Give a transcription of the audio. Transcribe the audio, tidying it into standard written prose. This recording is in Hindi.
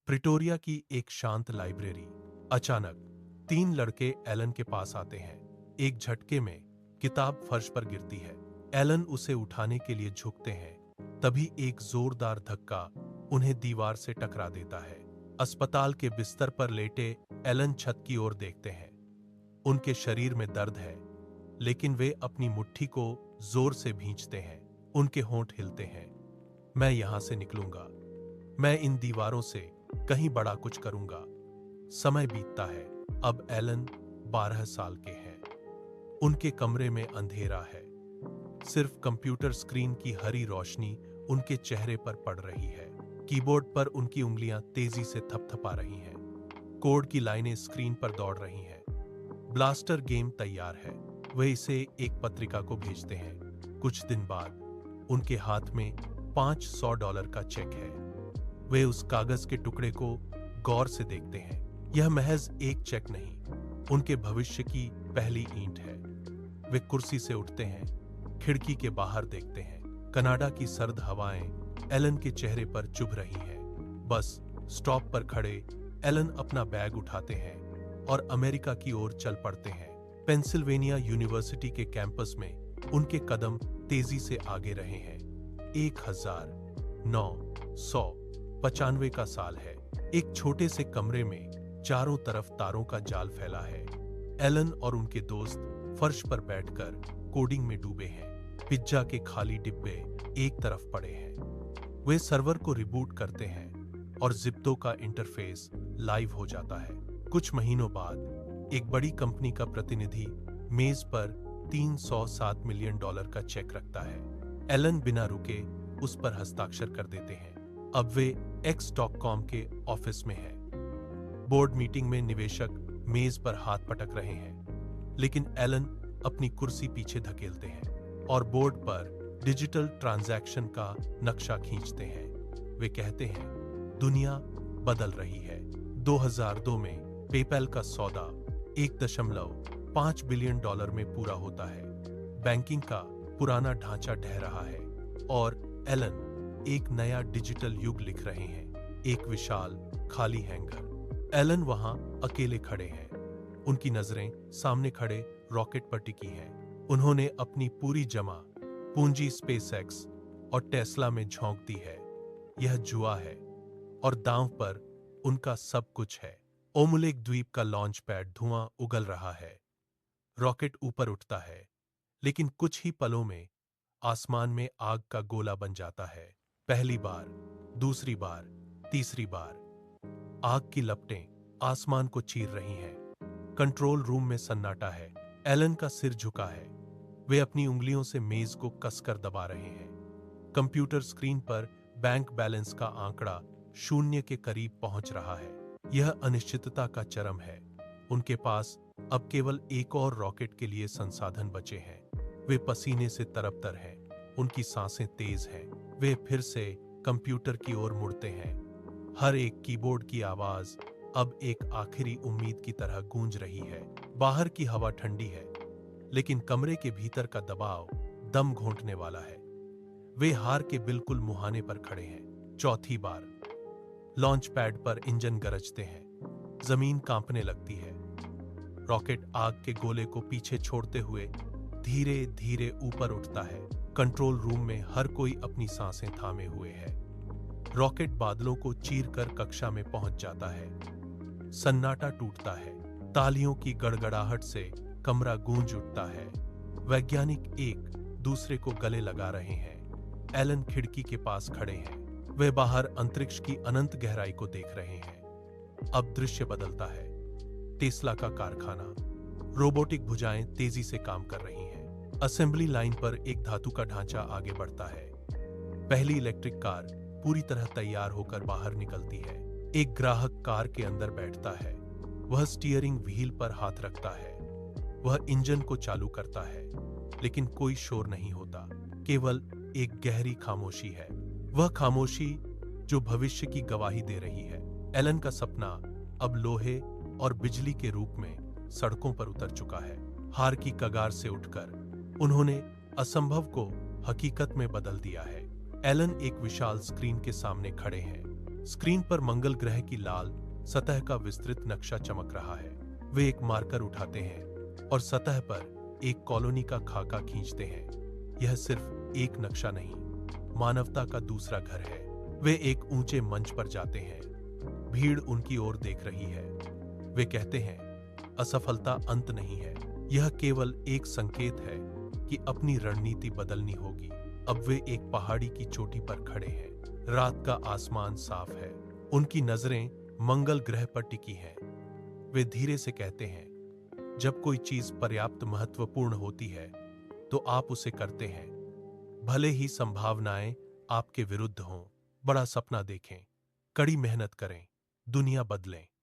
प्रिटोरिया की एक शांत लाइब्रेरी। अचानक तीन लड़के एलन के पास आते हैं। एक झटके में किताब फर्श पर गिरती है। एलन उसे उठाने के लिए झुकते हैं। तभी एक जोरदार धक्का उन्हें दीवार से टकरा देता है। अस्पताल के बिस्तर पर लेटे एलन छत की ओर देखते हैं। उनके शरीर में दर्द है, लेकिन वे अपनी मुट्ठी को जोर से भींचते हैं। उनके होंठ हिलते हैं। मैं यहां से निकलूंगा। मैं इन दीवारों से कहीं बड़ा कुछ करूंगा। समय बीतता है। अब एलन 12 साल के हैं। उनके कमरे में अंधेरा है। सिर्फ कंप्यूटर स्क्रीन की हरी रोशनी उनके चेहरे पर पड़ रही है। कीबोर्ड पर उनकी उंगलियां तेजी से थपथपा रही हैं। कोड की लाइनें स्क्रीन पर दौड़ रही हैं। ब्लास्टर गेम तैयार है। वे इसे एक पत्रिका को भेजते हैं। कुछ दिन बाद उनके हाथ में $500 का चेक है। वे उस कागज के टुकड़े को गौर से देखते हैं। यह महज एक चेक नहीं, उनके भविष्य की पहली ईंट है। वे कुर्सी से उठते हैं, खिड़की के बाहर देखते हैं। कनाडा की सर्द हवाएं एलन के चेहरे पर चुभ रही हैं। बस स्टॉप पर खड़े एलन अपना बैग उठाते हैं और अमेरिका की ओर चल पड़ते हैं। पेंसिल्वेनिया यूनिवर्सिटी के कैंपस में उनके कदम तेजी से आगे रहे हैं। 1995 का साल है। एक छोटे से कमरे में चारों तरफ तारों का जाल फैला है। एलन और उनके दोस्त फर्श पर बैठकर कोडिंग में डूबे हैं। पिज्जा के खाली डिब्बे एक तरफ पड़े हैं। वे सर्वर को रिबूट करते हैं और जिप्टो का इंटरफेस लाइव हो जाता है। कुछ महीनों बाद एक बड़ी कंपनी का प्रतिनिधि मेज पर $307 मिलियन का चेक रखता है। एलन बिना रुके उस पर हस्ताक्षर कर देते हैं। अब वे X.com के ऑफिस में हैं। बोर्ड मीटिंग में निवेशक मेज पर हाथ पटक रहे हैं, लेकिन एलन अपनी कुर्सी पीछे धकेलते हैं और बोर्ड पर डिजिटल ट्रांजैक्शन का नक्शा खींचते हैं। वे कहते हैं, दुनिया बदल रही है। 2002 में पेपैल का सौदा $1.5 बिलियन में पूरा होता है। बैंकिंग का पुराना ढांचा ढह रहा है और एलन एक नया डिजिटल युग लिख रहे हैं। एक विशाल खाली हैंगर। एलन वहां अकेले खड़े हैं। उनकी नजरें सामने खड़े रॉकेट पर टिकी हैं। उन्होंने अपनी पूरी जमा पूंजी स्पेसएक्स और टेस्ला में झोंक दी है। यह जुआ है और दांव पर उनका सब कुछ है। ओमुलेक द्वीप का लॉन्च पैड धुआं उगल रहा है। रॉकेट ऊपर उठता है, लेकिन कुछ ही पलों में आसमान में आग का गोला बन जाता है। पहली बार, दूसरी बार, तीसरी बार। आग की लपटें आसमान को चीर रही हैं। कंट्रोल रूम में सन्नाटा है। एलन का सिर झुका है। वे अपनी उंगलियों से मेज को कसकर दबा रहे हैं। कंप्यूटर स्क्रीन पर बैंक बैलेंस का आंकड़ा 0 के करीब पहुंच रहा है। यह अनिश्चितता का चरम है। उनके पास अब केवल एक और रॉकेट के लिए संसाधन बचे हैं। वे पसीने से तरबतर हैं। उनकी सांसें तेज हैं। वे फिर से कंप्यूटर की ओर मुड़ते हैं। हर एक कीबोर्ड की आवाज अब एक आखिरी उम्मीद की तरह गूंज रही है। बाहर की हवा ठंडी है, लेकिन कमरे के भीतर का दबाव दम घोंटने वाला है। वे हार के बिल्कुल मुहाने पर खड़े हैं। चौथी बार लॉन्च पैड पर इंजन गरजते हैं। जमीन कांपने लगती है। रॉकेट आग के गोले को पीछे छोड़ते हुए धीरे धीरे ऊपर उठता है। कंट्रोल रूम में हर कोई अपनी सांसें थामे हुए है। रॉकेट बादलों को चीरकर कक्षा में पहुंच जाता है। सन्नाटा टूटता है। तालियों की गड़गड़ाहट से कमरा गूंज उठता है। वैज्ञानिक एक दूसरे को गले लगा रहे हैं। एलन खिड़की के पास खड़े हैं। वे बाहर अंतरिक्ष की अनंत गहराई को देख रहे हैं। अब दृश्य बदलता है। टेस्ला का कारखाना। रोबोटिक भुजाएं तेजी से काम कर रही हैं। असेंबली लाइन पर एक धातु का ढांचा आगे बढ़ता है। पहली इलेक्ट्रिक कार पूरी तरह तैयार होकर बाहर निकलती है। एक ग्राहक कार के अंदर बैठता है। वह स्टीयरिंग व्हील पर हाथ रखता है। वह इंजन को चालू करता है, लेकिन कोई शोर नहीं होता। केवल एक गहरी खामोशी है। वह खामोशी जो भविष्य की गवाही दे रही है। एलन का सपना अब लोहे और बिजली के रूप में सड़कों पर उतर चुका है। हार की कगार से उठकर उन्होंने असंभव को हकीकत में बदल दिया है। एलन एक विशाल स्क्रीन के सामने खड़े हैं। स्क्रीन पर मंगल ग्रह की लाल सतह का विस्तृत नक्शा चमक रहा है। वे एक मार्कर उठाते हैं और सतह पर एक कॉलोनी का खाका खींचते हैं। यह सिर्फ एक नक्शा नहीं, मानवता का दूसरा घर है। वे एक ऊंचे मंच पर जाते हैं। भीड़ उनकी ओर देख रही है। वे कहते हैं, असफलता अंत नहीं है, यह केवल एक संकेत है कि अपनी रणनीति बदलनी होगी। अब वे एक पहाड़ी की चोटी पर खड़े हैं। रात का आसमान साफ है। उनकी नजरें मंगल ग्रह पर टिकी हैं। वे धीरे से कहते हैं, जब कोई चीज पर्याप्त महत्वपूर्ण होती है तो आप उसे करते हैं, भले ही संभावनाएं आपके विरुद्ध हों। बड़ा सपना देखें, कड़ी मेहनत करें, दुनिया बदलें।